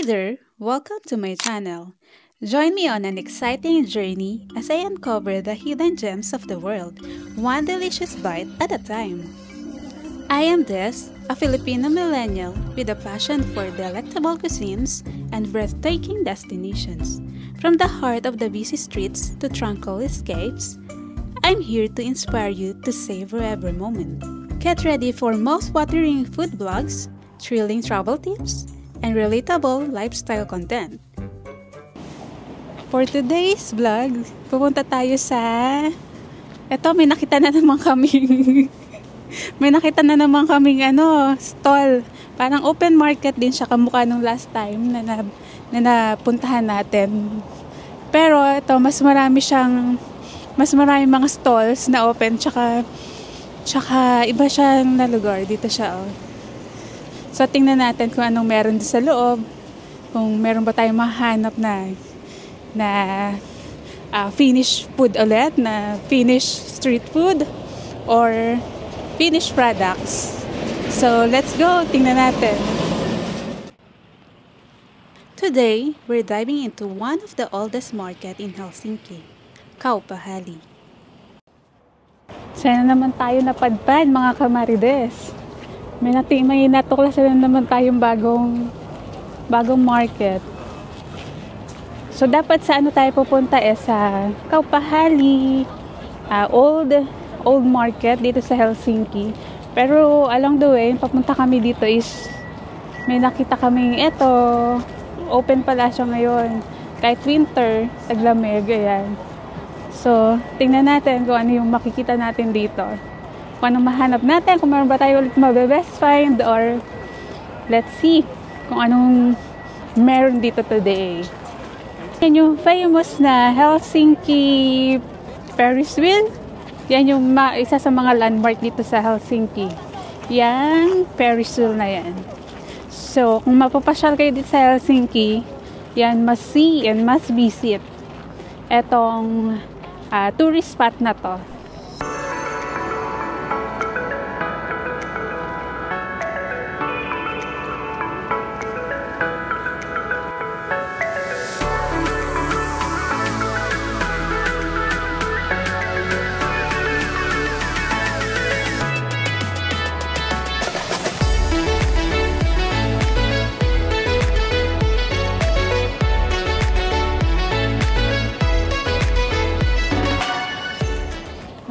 there, welcome to my channel. Join me on an exciting journey as I uncover the hidden gems of the world, one delicious bite at a time. I am Des, a Filipino millennial with a passion for delectable cuisines and breathtaking destinations. From the heart of the busy streets to tranquil escapes, I'm here to inspire you to savor every moment. Get ready for mouth-watering food vlogs, thrilling travel tips, and relatable lifestyle content. For today's vlog, pupunta tayo sa... Eto, may nakita na naman kaming... may nakita na naman kaming stall. Parang open market din siya kamukha nung last time na napuntahan natin. Pero ito, mas marami mga stalls na open, tsaka iba siyang na lugar. Dito siya, oh. So, tingnan natin kung anong meron sa loob. Kung meron ba tayong mahanap na Finnish food ulit, na Finnish street food, or Finnish products. So, let's go. Tingnan natin. Today, we're diving into one of the oldest market in Helsinki, Kauppahali. Sana naman tayo napadpad, mga kamarides. May natuklasan na naman tayong bagong market. So, dapat sa tayo pupunta sa Kauppahali, old market dito sa Helsinki. Pero along the way, papunta kami dito is may nakita kaming open pala siya ngayon. Kahit winter, taglamig, ayan. So, tingnan natin kung ano yung makikita natin dito. Kung anong mahanap natin, kung meron ba tayo ulit mabe-best find, or let's see kung anong meron dito today. Yan yung famous na Helsinki Ferris wheel. Yan yung isa sa mga landmark dito sa Helsinki. Yan, Ferris wheel na yan. So, kung mapapasyal kayo dito sa Helsinki, yan, must see and must visit etong tourist spot na to.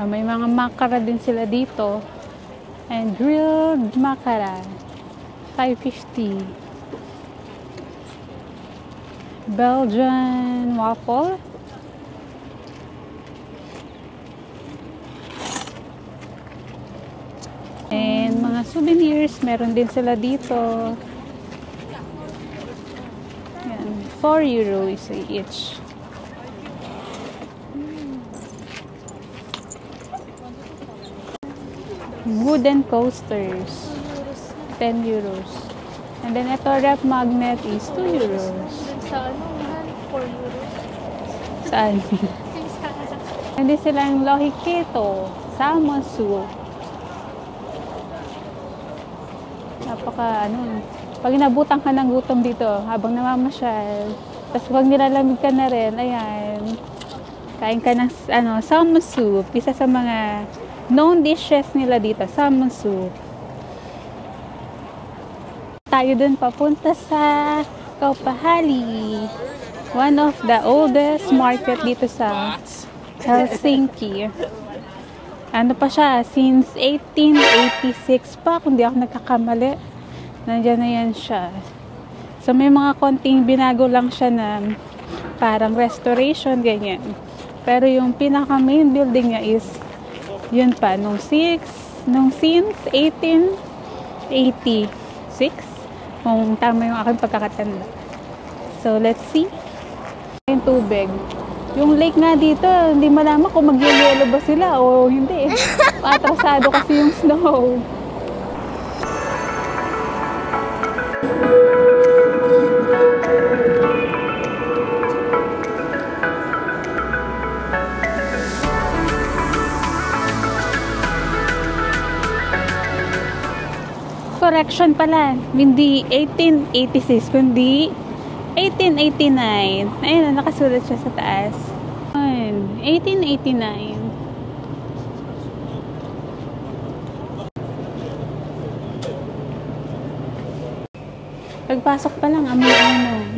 May mga makara din sila dito. And grilled makara, $5.50. Belgian waffle. And mga souvenirs, meron din sila dito. Yan, €4 is each. Wooden coasters, €10. And then ito, rep magnet is €2. Sa €4. Saan? Hindi silang lohiketo, salmon soup. Pag inabutan ka ng gutom dito, habang namamasyal, tapos pag nilalamig ka na rin, ayan, kain ka ng salmon soup, isa sa mga known dishes nila dito, salmon soup. Tayo dun papunta sa Kauppahali, one of the oldest market dito sa Helsinki. Ano pa siya, since 1886 pa, kung di ako nagkakamali. Nandiyan na yan siya. So, may mga konting binago lang siya na parang restoration, ganyan. Pero yung pinaka main building niya is yun pa, since 1886, kung tama yung aking pagkakatanda. So, let's see. Yung tubig. Yung lake nga dito, hindi malaman kung mag-yellow ba sila o hindi. Patrasado kasi yung snow. Correction pala, hindi 1886, kundi 1889. Ayun, nakasulat siya sa taas. Ayun, 1889. Pagpasok pa lang,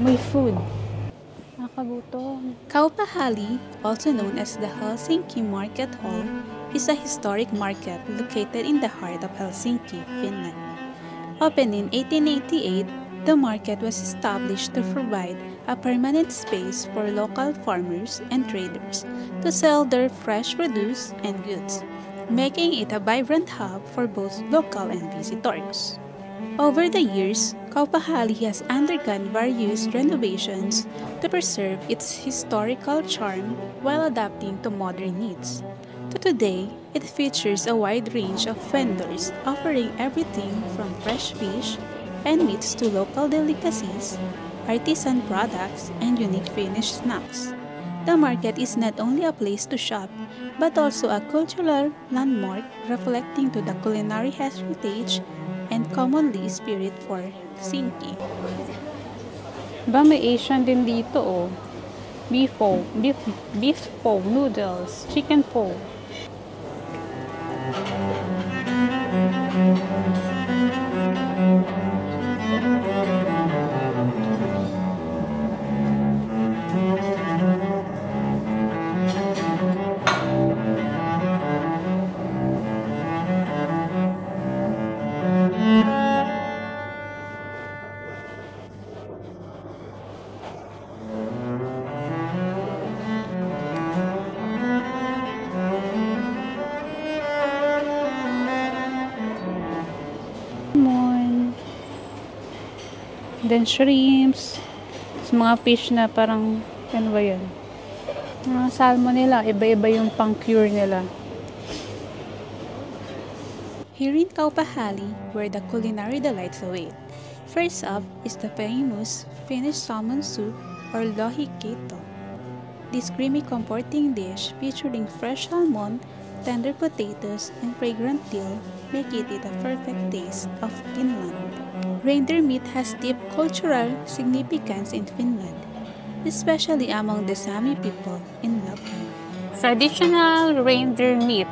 may food. Nakagutom. Kauppahali, also known as the Helsinki Market Hall, is a historic market located in the heart of Helsinki, Finland. Opened in 1888, the market was established to provide a permanent space for local farmers and traders to sell their fresh produce and goods, making it a vibrant hub for both local and visitors. Over the years, Kauppahali has undergone various renovations to preserve its historical charm while adapting to modern needs. Today, it features a wide range of vendors offering everything from fresh fish and meats to local delicacies, artisan products, and unique Finnish snacks. The market is not only a place to shop, but also a cultural landmark reflecting to the culinary heritage and commonly spirit for Helsinki. Ba, may Asian din dito, oh. Beef pho, noodles, chicken pho. Then shrimps. Mga fish na parang, ano ba yun? Mga salmon nila, iba-iba yung pang-cure nila. Here in Kauppahali, where the culinary delights await. First up is the famous Finnish salmon soup or lohikeito. This creamy comforting dish featuring fresh salmon, tender potatoes, and fragrant dill make it a perfect taste of Finland. Reindeer meat has deep cultural significance in Finland, especially among the Sami people in Lapland. Traditional reindeer meat.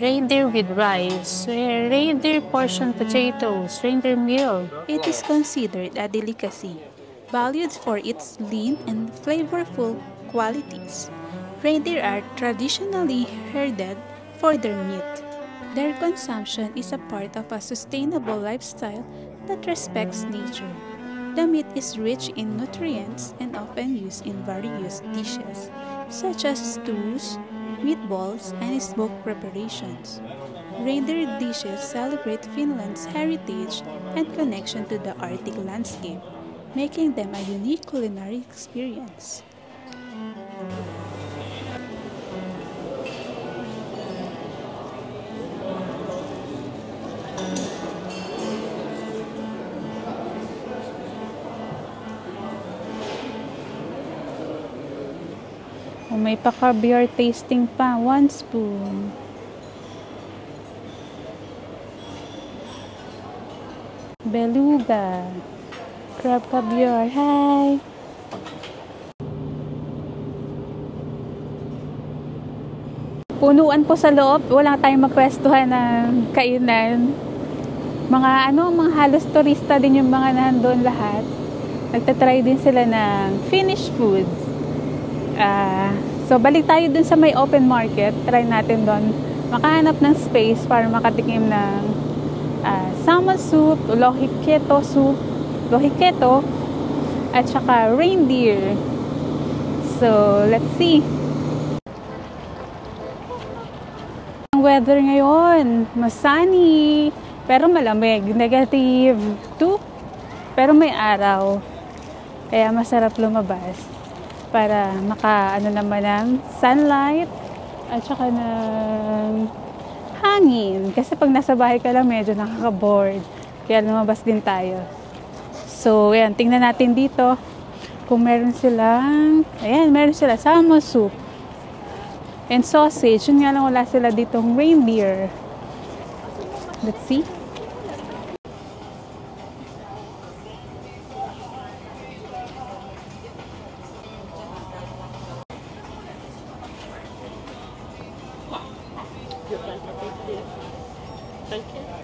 Reindeer with rice, reindeer portion potatoes, reindeer meal. It is considered a delicacy, valued for its lean and flavorful qualities. Reindeer are traditionally herded for their meat. Their consumption is a part of a sustainable lifestyle that respects nature. The meat is rich in nutrients and often used in various dishes, such as stews, meatballs, and smoked preparations. Reindeer dishes celebrate Finland's heritage and connection to the Arctic landscape, making them a unique culinary experience. Oh, may pa-caviar tasting pa. 1 spoon. Beluga. Crab caviar. Hi! Punuan po sa loob. Wala tayong mapwestuhan ng kainan. Mga halos turista din yung mga nandoon lahat. Nagtatry din sila ng Finnish food. So, balik tayo dun sa may open market. Try natin doon makahanap ng space para makatikim ng salmon soup, lohikeito soup, at saka reindeer. So, let's see. Ang weather ngayon, sunny, pero malamig. Negative 2, pero may araw. Kaya masarap lumabas para naman ng sunlight at saka ng hangin. Kasi pag nasa bahay ka lang, medyo nakaka-bored. Kaya lumabas din tayo. So, ayan, tingnan natin dito kung meron sila salmon soup and sausage. Yun nga lang, wala sila ditong reindeer. Let's see.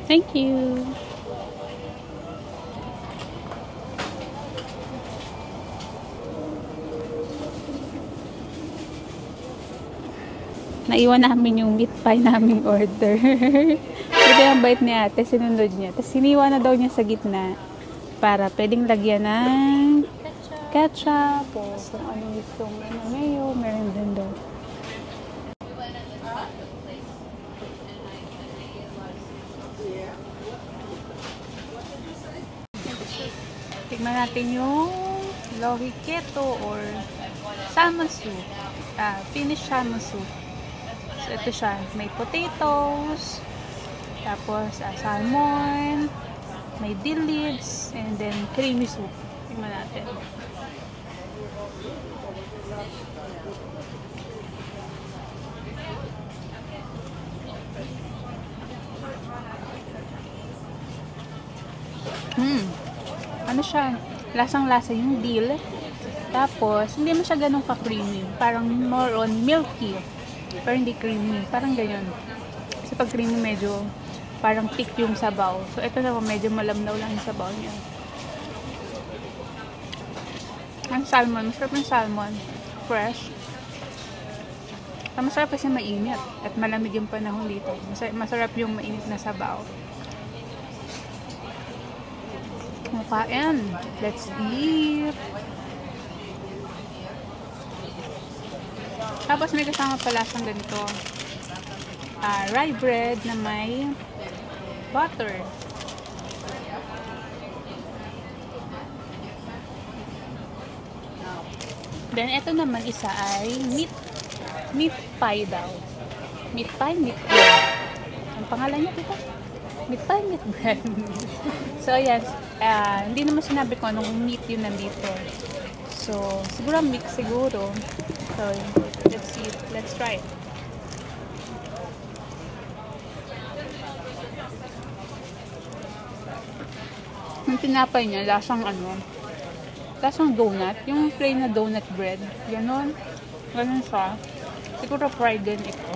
Thank you. Naiwan namin yung meat pie naming order. Ito yung bait ni ate, sinunod niya. Tapos siniwan na daw niya sa gitna para pwedeng lagyan ng ketchup o kung ano gustong mayo, meron din daw. Tignan natin yung lohiketo or salmon soup. Finnish salmon soup. So, ito siya. May potatoes, tapos salmon, may dill leaves, and then creamy soup. Tignan natin. Ano siya? Lasang-lasa yung dill. Tapos, hindi mo siya ganun ka-creamy. Parang more on milky. Pero hindi creamy. Parang ganyan. Kasi pag creamy, medyo parang thick yung sabaw. So, ito naman medyo malamnaw lang yung sabaw niya. Ang salmon. Masarap yung salmon. Fresh. Masarap kasi mainit. At malamig yung panahon dito. Masarap yung mainit na sabaw. Makain. Let's eat. Tapos may kasama pala siyang ganito. Rye bread na may butter. Then ito naman isa ay meat pie daw. Meat pie, meat bread. Ang pangalan niya dito? Meat pie, meat bread. So ayan, hindi naman sinabi ko anong meat yun nandito. So siguro mix siguro. So let's see, let's try it. Yung tinapay niya, lasang lasang donut. Yung plain na donut bread. Ganon siya. Siguro fried din ito.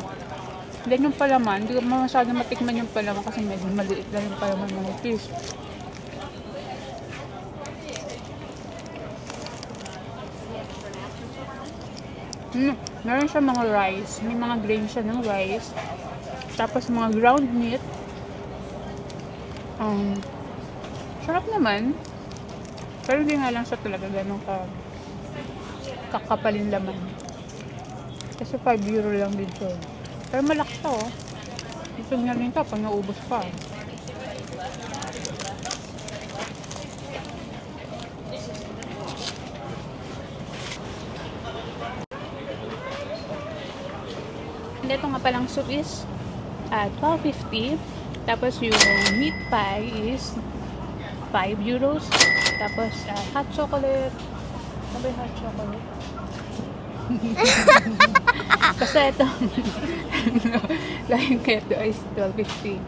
Then yung palaman, hindi ko masyadong matikman yung palaman kasi medyo maliit lang yung palaman ng fish. Meron siya mga rice. May mga grain siya ng rice. Tapos mga ground meat. Sarap naman. Pero hindi nga lang siya talaga ganun kakapalin laman. Kasi 5 euro lang dito. Pero malaki siya oh. Gusto niya rin ito pag naubos pa. And ito nga palang soup is 12.50. Tapos yung meat pie is 5 euros. Tapos hot chocolate. Sabi hot chocolate. Basta ito. Like ito is 12.50.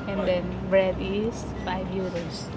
And then bread is 5 euros.